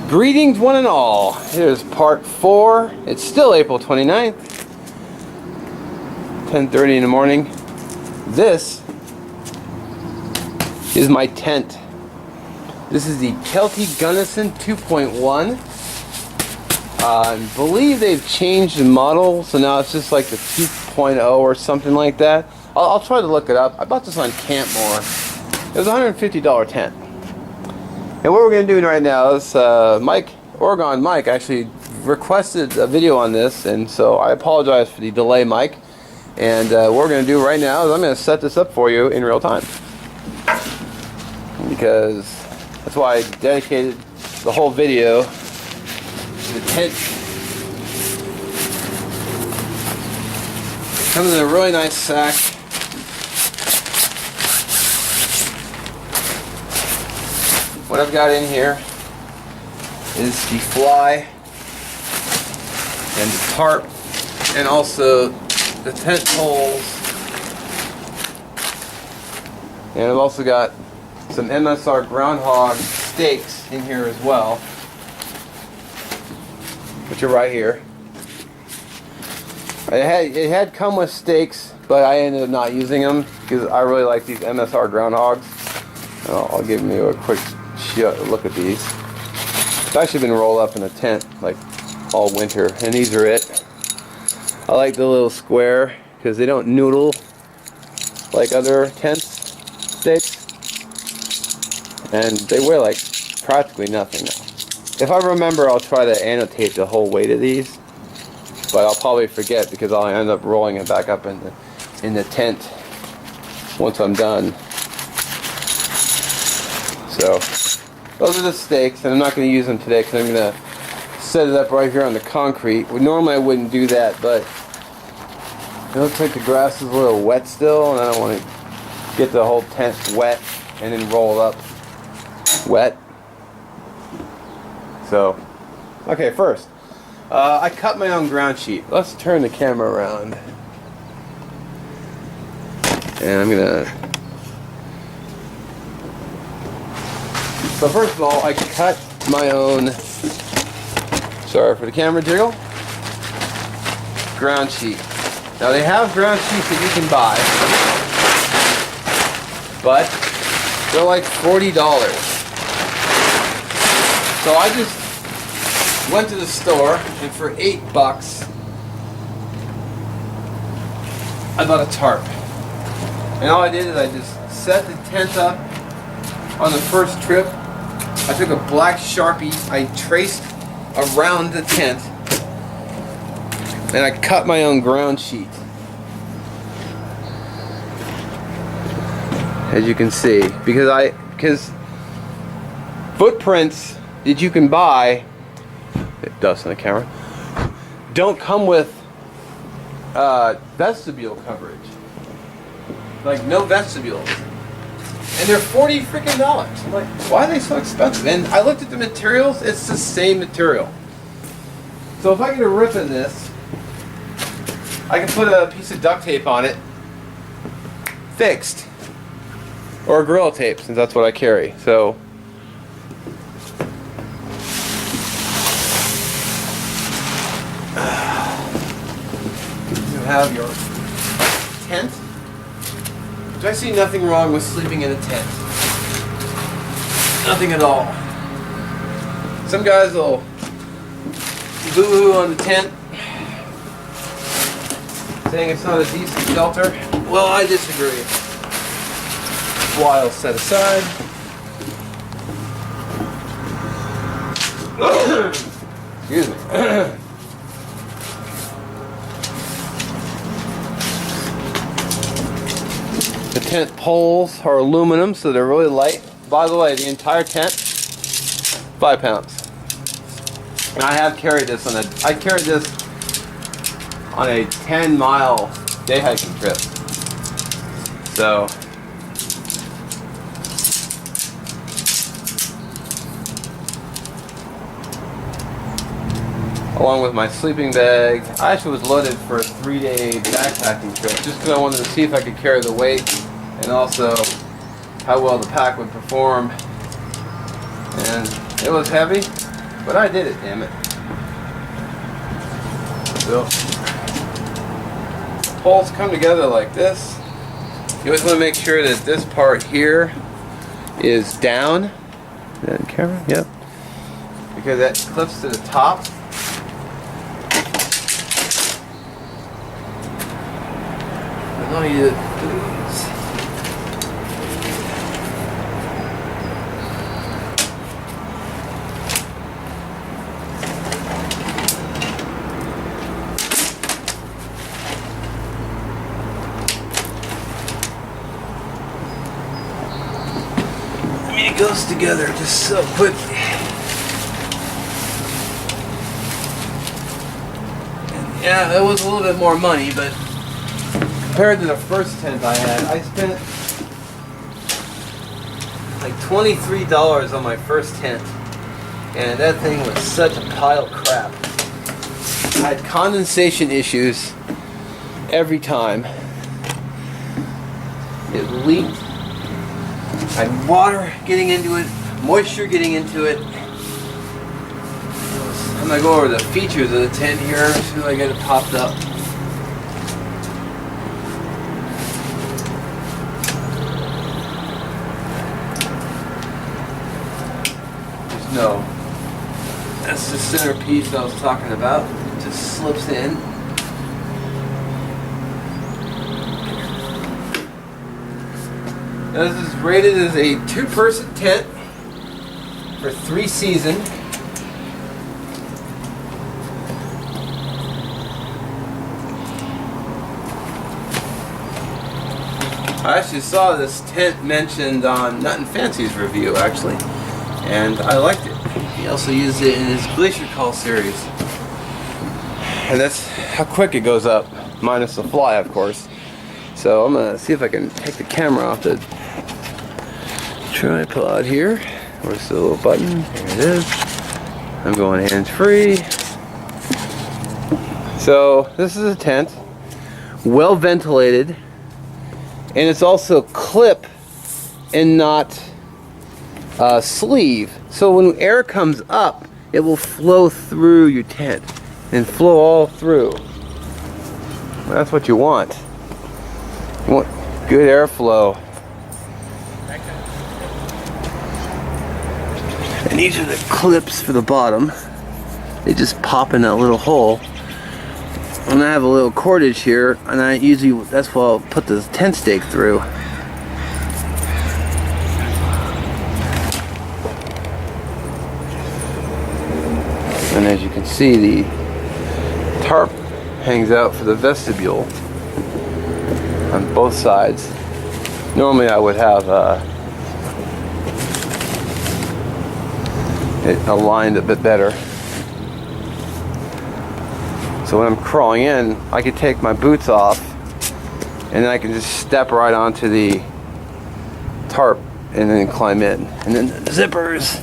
Greetings one and all. Here's part 4. It's still April 29th. 10:30 in the morning. This is my tent. This is the Kelty Gunison 2.1. I believe they've changed the model, so now it's just like the 2.0 or something like that. I'll try to look it up. I bought this on Campmore. It was a $150 tent. And what we're going to do right now is Oregon Mike actually requested a video on this, and so I apologize for the delay, Mike. And what we're going to do right now is I'm going to set this up for you in real time, because that's why I dedicated the whole video to the tent. It comes in a really nice sack. What I've got in here is the fly and the tarp and also the tent poles, and I've also got some MSR groundhog stakes in here as well, which are right here. It had come with stakes, but I ended up not using them because I really like these MSR groundhogs. I'll give you a quick look at these. It's actually been rolled up in a tent like all winter, and these are it. I like the little square because they don't noodle like other tent stakes, and they weigh like practically nothing now. If I remember, I'll try to annotate the whole weight of these, but I'll probably forget because I'll end up rolling it back up in the tent once I'm done. So those are the stakes, and I'm not going to use them today because I'm going to set it up right here on the concrete. Normally I wouldn't do that, but it looks like the grass is a little wet still, and I don't want to get the whole tent wet and then roll it up wet. So, okay, first, I cut my own ground sheet. Let's turn the camera around. And I'm going to... So first of all, I cut my own, sorry for the camera jiggle, ground sheet. Now they have ground sheets that you can buy, but they're like $40. So I just went to the store, and for $8, I bought a tarp. And all I did is I just set the tent up on the first trip. I took a black Sharpie, I traced around the tent, and I cut my own ground sheet. As you can see, because footprints that you can buy, it does on the camera, don't come with vestibule coverage. Like no vestibules. And they're $40 freaking. I'm like, why are they so expensive? And I looked at the materials, it's the same material. So if I get a rip in this, I can put a piece of duct tape on it, fixed. Or Gorilla Tape, since that's what I carry. So you have your tent. I see nothing wrong with sleeping in a tent. Nothing at all. Some guys will boo-hoo on the tent, saying it's not a decent shelter. Well, I disagree. Fly set aside. Excuse me. The tent poles are aluminum, so they're really light. By the way, the entire tent, 5 pounds. And I have carried this on I carried this on a 10-mile day hiking trip. So along with my sleeping bag. I actually was loaded for a 3-day backpacking trip just because I wanted to see if I could carry the weight and also how well the pack would perform. And it was heavy, But I did it, damn it. So, holes come together like this. You always want to make sure that this part here is down. That camera, yep. Because that clips to the top. And all you do is it goes together just so quickly. And yeah, it was a little bit more money, but compared to the first tent I had, I spent like $23 on my first tent, and that thing was such a pile of crap. I had condensation issues every time. It leaked. I had water getting into it, moisture getting into it. I'm gonna go over the features of the tent here as soon as I get it popped up. Just know, that's the centerpiece I was talking about. It just slips in. This is rated as a 2-person tent for 3 seasons. I actually saw this tent mentioned on Nut and Fancy's review, actually, and I liked it. He also used it in his Glacier Call series. And that's how quick it goes up, minus the fly, of course. So I'm gonna see if I can take the camera off the tripod here. Where's the little button? Here it is. I'm going hands-free. So this is a tent, well ventilated, and it's also clip and not sleeve. So when air comes up, it will flow through your tent and flow all through. That's what you want. You want good airflow. And these are the clips for the bottom. They just pop in that little hole. And I have a little cordage here, and I usually, that's what I'll put the tent stake through. And as you can see, the tarp hangs out for the vestibule on both sides. Normally I would have it aligned a bit better. So when I'm crawling in, I can take my boots off and then I can just step right onto the tarp and then climb in. And then the zippers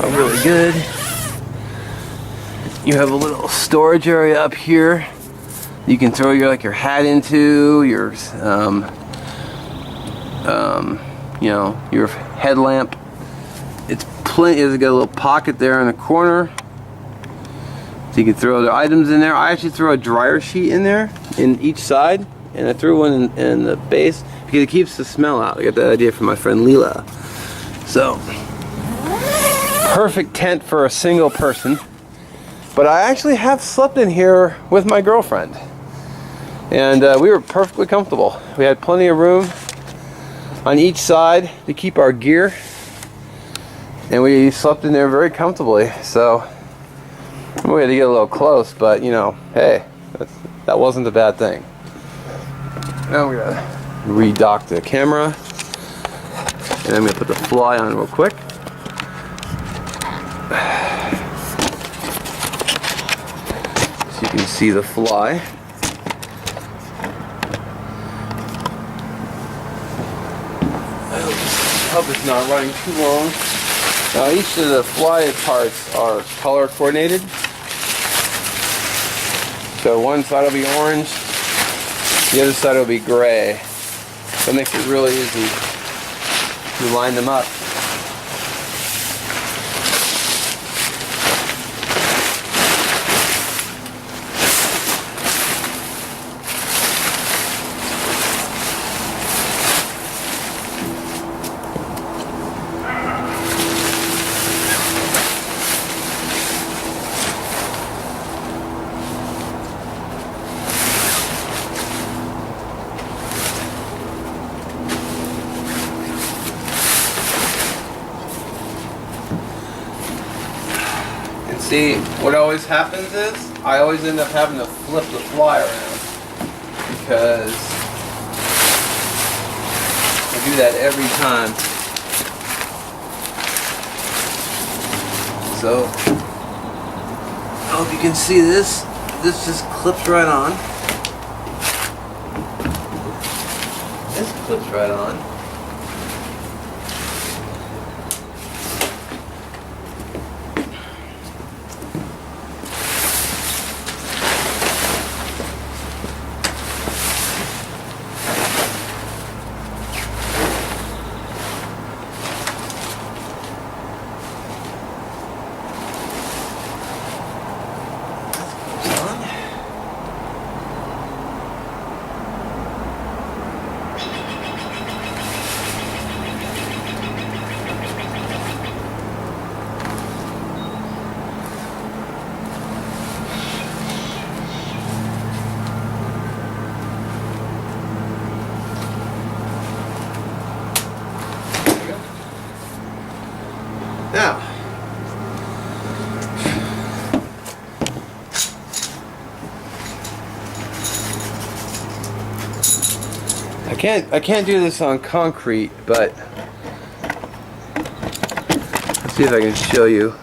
are really good. You have a little storage area up here. You can throw your your hat into, your you know, your headlamp. It's plenty. It's got a little pocket there in the corner, so you can throw other items in there. I actually throw a dryer sheet in there in each side, and I threw one in the base because it keeps the smell out. I got that idea from my friend Leela. So perfect tent for a single person. But I actually have slept in here with my girlfriend, and we were perfectly comfortable. We had plenty of room on each side to keep our gear, and we slept in there very comfortably. So we had to get a little close, but you know, hey, that wasn't a bad thing. Now we're gonna redock the camera, and I'm gonna put the fly on real quick. So you can see the fly. I hope it's not running too long. Now each of the fly parts are color coordinated. So one side will be orange, the other side will be gray. That makes it really easy to line them up. See, what always happens is I always end up having to flip the fly around because I do that every time. So I hope you can see this. This just clips right on. This clips right on. Now, I can't do this on concrete, but let's see if I can show you.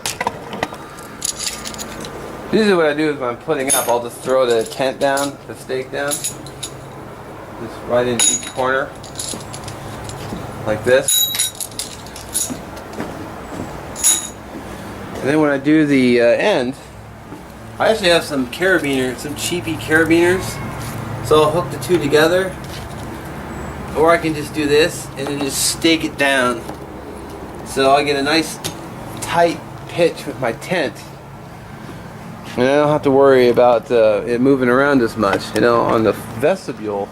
Usually what I do is when I'm putting up, I'll just throw the tent down, the stake down, just right in each corner, like this. And then when I do the end, I actually have some carabiners, some cheapy carabiners. So I'll hook the two together, or I can just do this and then just stake it down. So I get a nice tight pitch with my tent, and I don't have to worry about it moving around as much. You know, on the vestibule,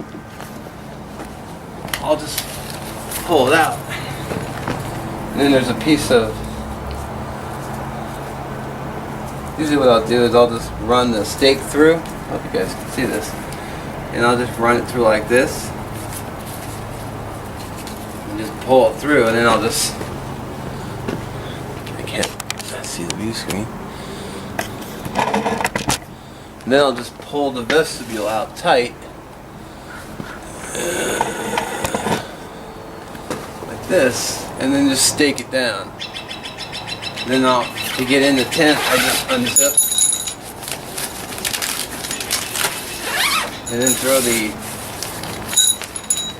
I'll just pull it out, and then there's a piece of. Usually what I'll do is I'll just run the stake through. I hope you guys can see this. And I'll just run it through like this. And just pull it through, and then I'll just... I can't see the view screen. And then I'll just pull the vestibule out tight. Like this. And then just stake it down. Then to get in the tent, I just unzip and then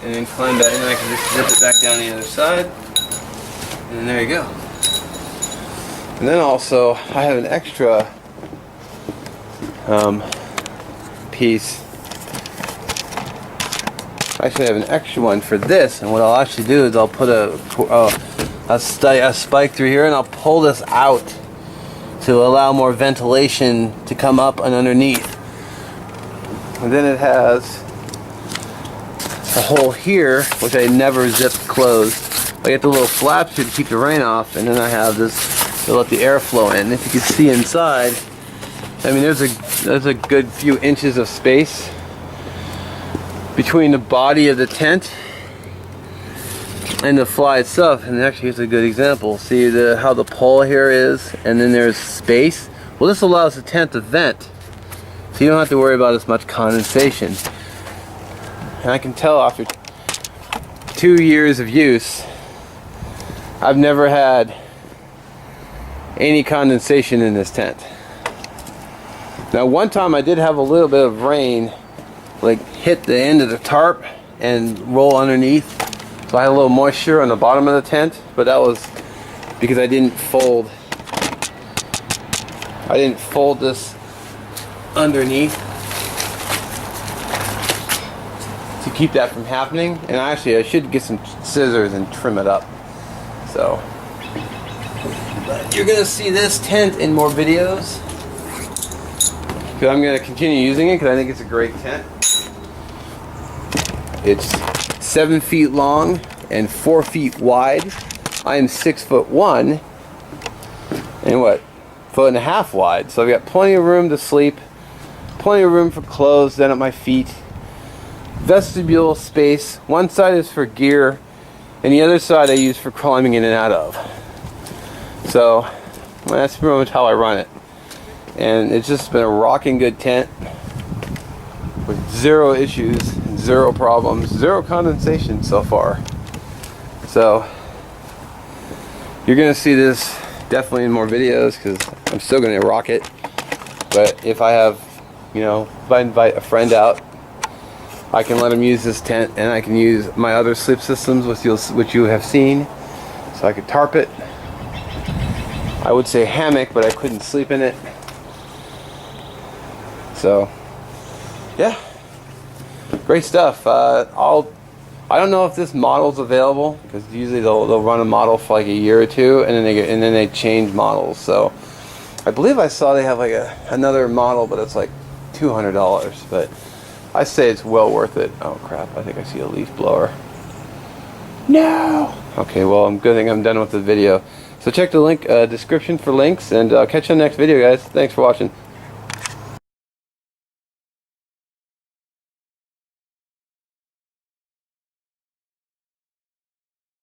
and then climb back, and then I can just zip it back down the other side, and then there you go. And then also, I have an extra piece. Actually, I have an extra one for this, and what I'll actually do is I'll put a spike through here, and I'll pull this out to allow more ventilation to come up and underneath. And then it has a hole here, which I never zipped closed. I get the little flaps here to keep the rain off, and then I have this to let the air flow in. If you can see inside, I mean, there's a good few inches of space between the body of the tent and the fly itself. And actually, here's a good example. See how the pole here is, and then there's space. Well, this allows the tent to vent, so you don't have to worry about as much condensation. And I can tell after 2 years of use, I've never had any condensation in this tent. Now, one time I did have a little bit of rain, like hit the end of the tarp and roll underneath. So I had a little moisture on the bottom of the tent, but that was because I didn't fold this underneath to keep that from happening. And actually, I should get some scissors and trim it up. So, but you're gonna see this tent in more videos, because I'm gonna continue using it because I think it's a great tent. It's 7 feet long and 4 feet wide. I am 6'1" and 1.5 feet wide. So I've got plenty of room to sleep, plenty of room for clothes down at my feet. Vestibule space. One side is for gear, and the other side I use for climbing in and out of. So that's pretty much how I run it. and it's just been a rocking good tent with zero issues, zero problems, zero condensation so far. So you're gonna see this definitely in more videos because I'm still gonna rock it. But if I have, you know, if I invite a friend out, I can let him use this tent, and I can use my other sleep systems, which you have seen. So I could tarp it. I would say hammock, but I couldn't sleep in it. So yeah, great stuff. I don't know if this model's available because usually they'll run a model for like a year or two, and then they change models. So I believe I saw they have like another model, but it's like $200. But I say it's well worth it. Oh crap! I think I see a leaf blower. No. Okay, well, good thing I'm done with the video. So check the link description for links, and I'll catch you on the next video, guys. Thanks for watching.